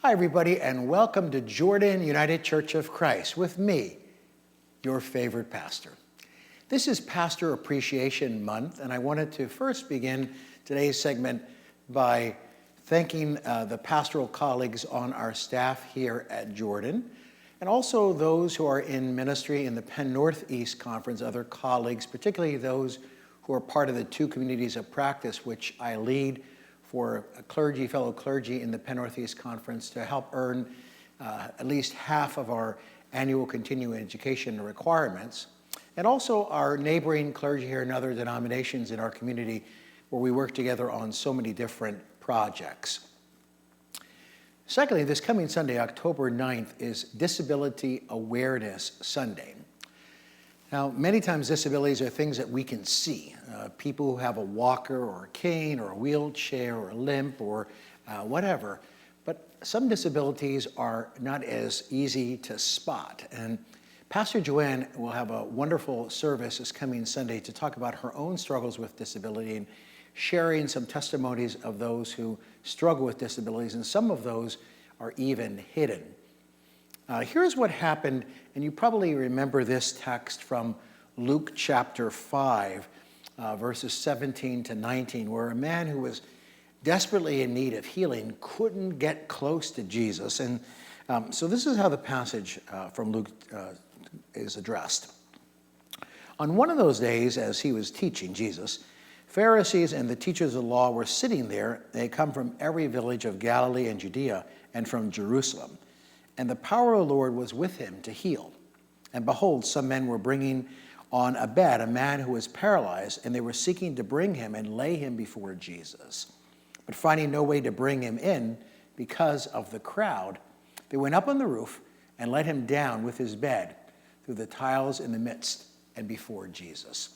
Hi, everybody, and welcome to Jordan United Church of Christ with me, your favorite pastor. This is Pastor Appreciation Month, and I wanted to first begin today's segment by thanking the pastoral colleagues on our staff here at Jordan, and also those who are in ministry in the Penn Northeast Conference, other colleagues, particularly those who are part of the two communities of practice, which I lead for fellow clergy in the Penn Northeast Conference to help earn at least half of our annual continuing education requirements, and also our neighboring clergy here and other denominations in our community where we work together on so many different projects. Secondly, this coming Sunday, October 9th, is Disability Awareness Sunday. Now, many times disabilities are things that we can see. People who have a walker or a cane or a wheelchair or a limp or whatever. But some disabilities are not as easy to spot. And Pastor Joanne will have a wonderful service this coming Sunday to talk about her own struggles with disability and sharing some testimonies of those who struggle with disabilities, and some of those are even hidden. Here's what happened, and you probably remember this text from Luke chapter 5, verses 17 to 19, where a man who was desperately in need of healing couldn't get close to Jesus. And so this is how the passage from Luke is addressed. On one of those days, as he was teaching, Jesus, Pharisees and the teachers of the law were sitting there. They had come from every village of Galilee and Judea and from Jerusalem. And the power of the Lord was with him to heal. And behold, some men were bringing on a bed a man who was paralyzed, and they were seeking to bring him and lay him before Jesus. But finding no way to bring him in because of the crowd, they went up on the roof and let him down with his bed through the tiles in the midst and before Jesus.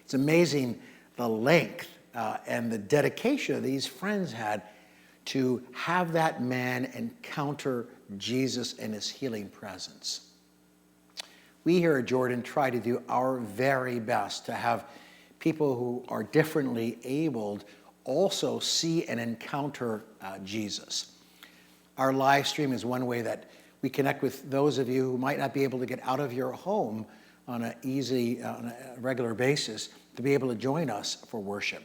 It's amazing the length and the dedication these friends had to have that man encounter Jesus in his healing presence. We here at Jordan try to do our very best to have people who are differently abled also see and encounter Jesus. Our live stream is one way that we connect with those of you who might not be able to get out of your home on a regular basis to be able to join us for worship.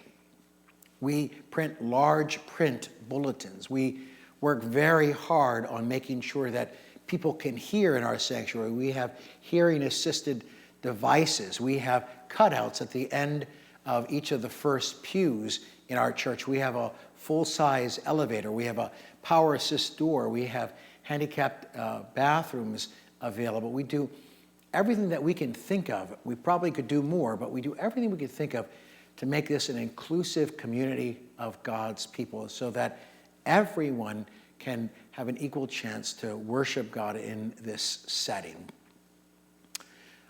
We print large print bulletins. We work very hard on making sure that people can hear in our sanctuary. We have hearing-assisted devices. We have cutouts at the end of each of the first pews in our church. We have a full-size elevator. We have a power assist door. We have handicapped bathrooms available. We do everything that we can think of. We probably could do more, but we do everything we can think of to make this an inclusive community of God's people so that everyone can have an equal chance to worship God in this setting.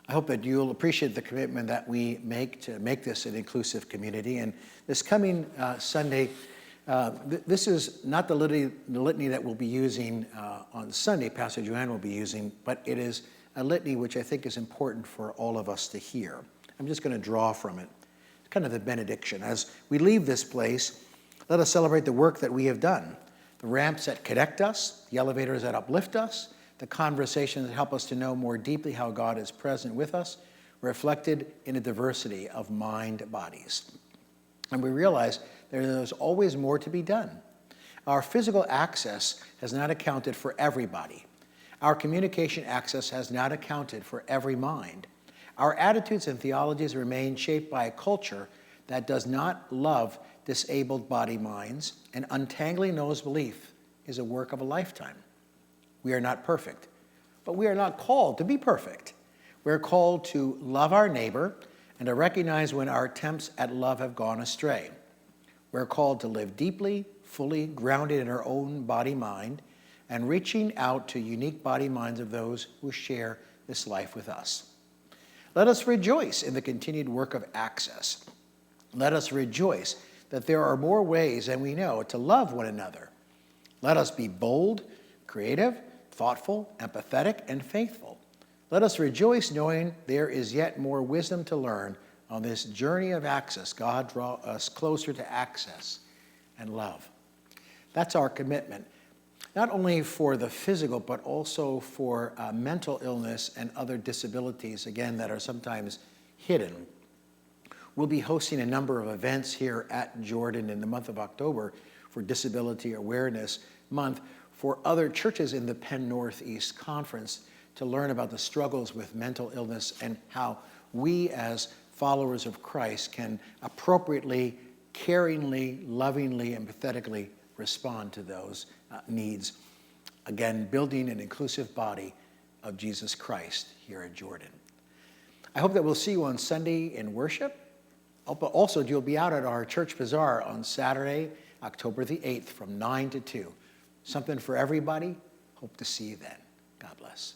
I hope that you'll appreciate the commitment that we make to make this an inclusive community. And this coming Sunday, this is not the litany that we'll be using on Sunday, Pastor Joanne will be using, but it is a litany which I think is important for all of us to hear. I'm just going to draw from it. Kind of the benediction. As we leave this place, let us celebrate the work that we have done. The ramps that connect us, the elevators that uplift us, the conversations that help us to know more deeply how God is present with us, reflected in a diversity of mind bodies. And we realize there is always more to be done. Our physical access has not accounted for everybody. Our communication access has not accounted for every mind. Our attitudes and theologies remain shaped by a culture that does not love disabled body minds, and untangling those beliefs is a work of a lifetime. We are not perfect, but we are not called to be perfect. We are called to love our neighbor and to recognize when our attempts at love have gone astray. We're called to live deeply, fully grounded in our own body-mind, and reaching out to unique body minds of those who share this life with us. Let us rejoice in the continued work of access. Let us rejoice that there are more ways than we know to love one another. Let us be bold, creative, thoughtful, empathetic, and faithful. Let us rejoice knowing there is yet more wisdom to learn on this journey of access. God draw us closer to access and love. That's our commitment. not only for the physical, but also for mental illness and other disabilities, again, that are sometimes hidden. We'll be hosting a number of events here at Jordan in the month of October for Disability Awareness Month for other churches in the Penn Northeast Conference to learn about the struggles with mental illness and how we as followers of Christ can appropriately, caringly, lovingly, and empathetically respond to those needs. Again, building an inclusive body of Jesus Christ here at Jordan. I hope that we'll see you on Sunday in worship. But also, you'll be out at our church bazaar on Saturday, October the 8th from 9 to 2. Something for everybody. Hope to see you then. God bless.